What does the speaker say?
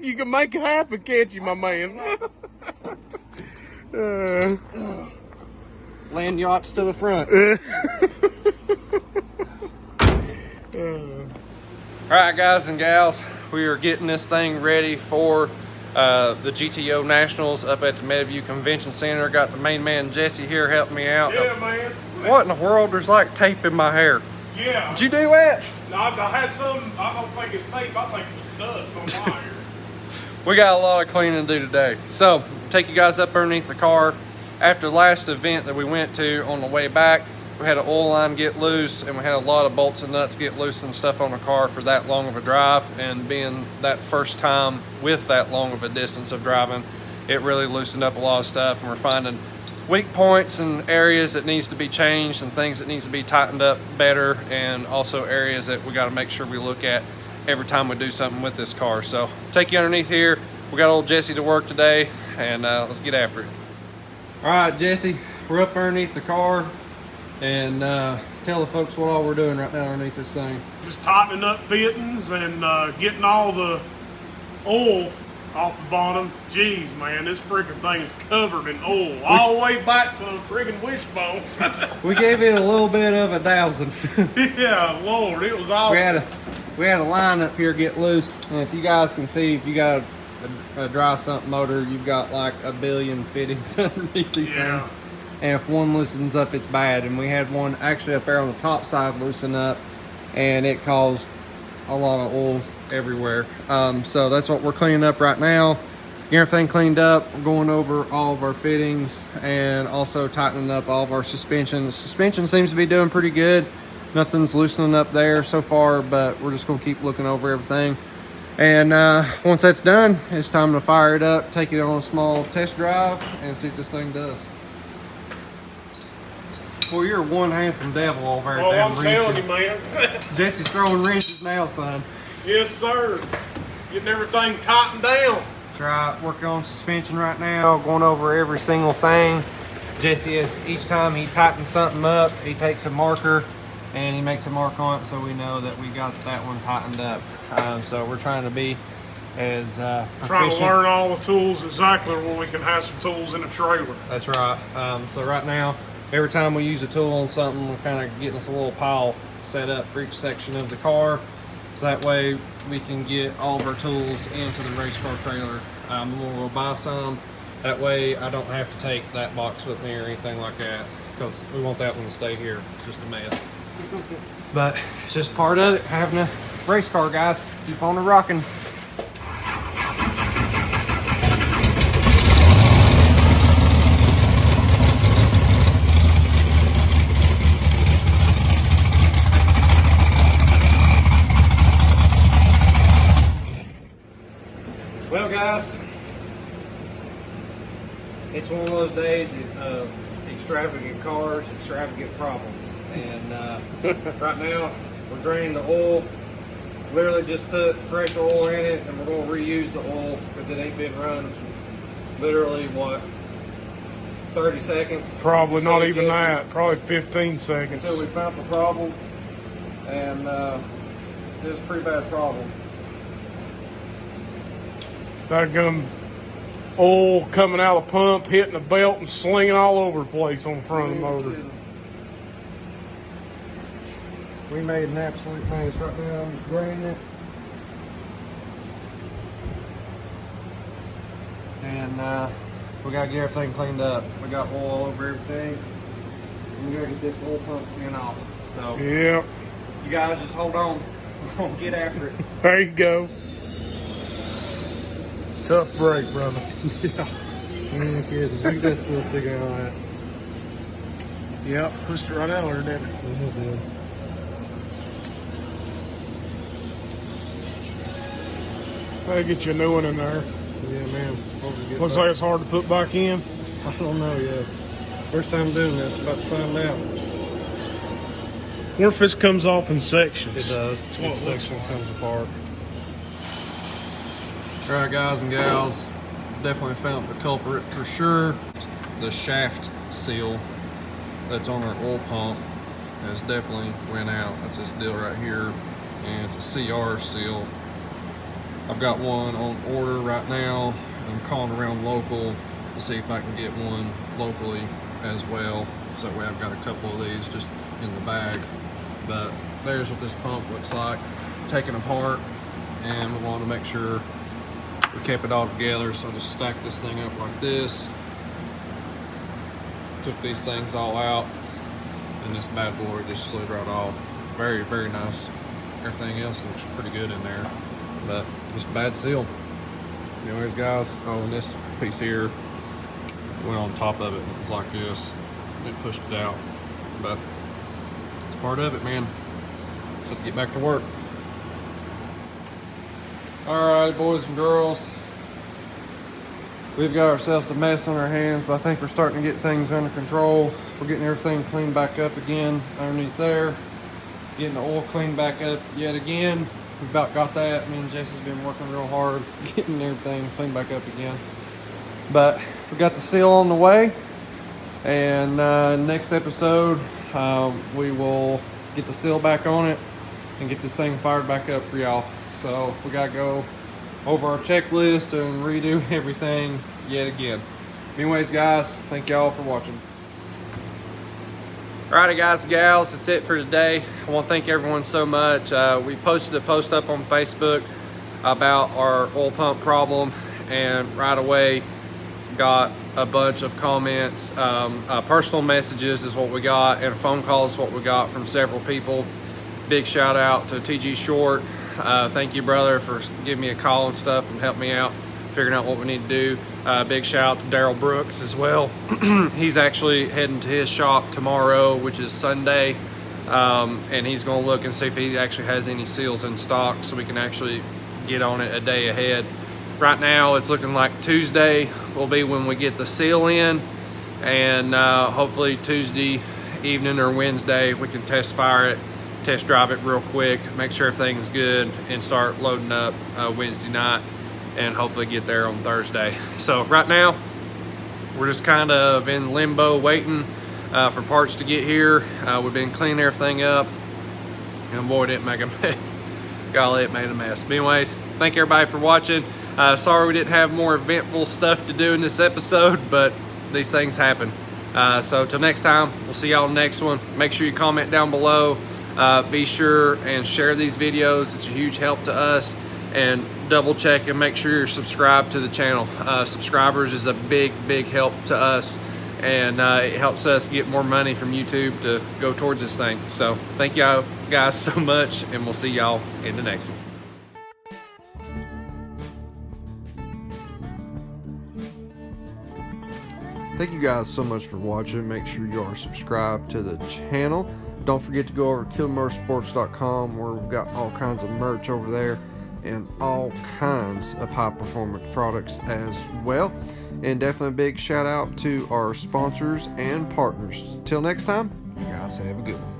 You can make it happen, can't you, my man? Land yachts to the front. All right, guys and gals, we are getting this thing ready for the GTO Nationals up at the Meadowview Convention Center. Got the main man Jesse here helping me out. Yeah, man. What in the world? There's like tape in my hair. Yeah. Did you do that? I had some, I don't think it's tape, I think it was dust on my hair. We got a lot of cleaning to do today. So, take you guys up underneath the car. After the last event that we went to on the way back, we had an oil line get loose and we had a lot of bolts and nuts get loose and stuff on the car for that long of a drive. And being that first time with that long of a distance of driving, it really loosened up a lot of stuff, and we're finding weak points and areas that needs to be changed and things that needs to be tightened up better, and also areas that we got to make sure we look at every time we do something with this car. So take you underneath here. We got old Jesse to work today, and let's get after it. All right, Jesse, we're up underneath the car, and tell the folks what all we're doing right now underneath this thing. Just tightening up fittings and getting all the oil off the bottom. Jeez, man, this freaking thing is covered in oil all the way back to the freaking wishbone. We gave it a little bit of a dousing. Yeah, Lord, it was all. We had a line up here get loose, and if you guys can see, if you got a dry sump motor, you've got like a billion fittings underneath these things. And if one loosens up, it's bad. And we had one actually up there on the top side loosen up, and it caused a lot of oil everywhere. So that's what we're cleaning up right now. Getting everything cleaned up. We're going over all of our fittings and also tightening up all of our suspension. The suspension seems to be doing pretty good. Nothing's loosening up there so far, but we're just going to keep looking over everything. And once that's done, it's time to fire it up, take it on a small test drive, and see what this thing does. Well, you're one handsome devil over there. Well, I'm telling you, man. Jesse's throwing wrenches now, son. Yes, sir. Getting everything tightened down. Try working on suspension right now, going over every single thing. Jesse is, each time he tightens something up, he takes a marker and he makes a mark on it so we know that we got that one tightened up. So we're trying to be as proficient. Trying to learn all the tools exactly where we can have some tools in the trailer. That's right. So right now, every time we use a tool on something, we're kind of getting us a little pile set up for each section of the car. So that way we can get all of our tools into the race car trailer. We'll buy some. That way I don't have to take that box with me or anything like that, because we want that one to stay here. It's just a mess. But it's just part of it, having a race car, guys. Keep on the rocking. Well, guys, it's one of those days of extravagant cars, extravagant problems. And right now, we're draining the oil. Literally just put fresh oil in it, and we're going to reuse the oil because it ain't been run literally, what, 30 seconds? Probably not even that. Probably 15 seconds. Until we found the problem. And it was a pretty bad problem. That gum oil coming out of the pump, hitting the belt and slinging all over the place on the front of the motor. We made an absolute mess right now. I'm just draining it. And we gotta get everything cleaned up. We got oil all over everything. And we gotta get this oil pump skin off. So yep. You guys just hold on. We're gonna get after it. There you go. Tough break, brother. Yeah. You ain't kidding. Look at that still sticking out of that. Yep, pushed it right out there, didn't it? Yeah, it did. That'll get you a new one in there. Yeah, man. Looks like it's hard to put back in. I don't know yet. First time doing this, about to find out. What if this comes off in sections? It does. Each section comes apart. All right, guys and gals, definitely found the culprit for sure. The shaft seal that's on our oil pump has definitely went out. That's this deal right here, and it's a CR seal. I've got one on order right now. I'm calling around local to see if I can get one locally as well. So that way I've got a couple of these just in the bag. But there's what this pump looks like, taken apart, and we want to make sure we kept it all together. So I just stacked this thing up like this, took these things all out, and this bad boy just slid right off. Very, very nice. Everything else looks pretty good in there, but just a bad seal. Anyways, guys, oh, and this piece here went on top of it. It was like this. It pushed it out, but it's part of it, man. Just have to get back to work. All right, boys and girls, we've got ourselves a mess on our hands, but I think we're starting to get things under control. We're getting everything cleaned back up again underneath there, getting the oil cleaned back up yet again. We've about got that. Me and Jesse's been working real hard getting everything cleaned back up again. But we got the seal on the way, and next episode we will get the seal back on it and get this thing fired back up for y'all. So we gotta go over our checklist and redo everything yet again. Anyways, guys, thank y'all for watching. Alrighty, guys and gals, that's it for today. I want to thank everyone so much. We posted a post up on Facebook about our oil pump problem, and right away got a bunch of comments. Personal messages is what we got, and phone calls is what we got from several people. Big shout out to TG Short. Thank you, brother, for giving me a call and stuff and helping me out figuring out what we need to do. Big shout out to Daryl Brooks as well. He's actually heading to his shop tomorrow, which is Sunday, and he's going to look and see if he actually has any seals in stock so we can actually get on it a day ahead. Right now it's looking like Tuesday will be when we get the seal in, and hopefully Tuesday evening or Wednesday we can test drive it real quick, make sure everything's good, and start loading up Wednesday night and hopefully get there on Thursday. So right now we're just kind of in limbo waiting for parts to get here. We've been cleaning everything up, and boy, didn't make a mess. Golly, it made a mess. But anyways, thank everybody for watching. Sorry we didn't have more eventful stuff to do in this episode, but these things happen. So till next time, we'll see y'all in the next one. Make sure you comment down below. Be sure and share these videos. It's a huge help to us. And double check and make sure you're subscribed to the channel. Subscribers is a big help to us, and it helps us get more money from YouTube to go towards this thing. So thank y'all guys so much, and we'll see y'all in the next one. Thank you guys so much for watching. Make sure you are subscribed to the channel. Don't forget to go over to KillerMotorsports.com, where we've got all kinds of merch over there and all kinds of high performance products as well. And definitely a big shout out to our sponsors and partners. Till next time, you guys have a good one.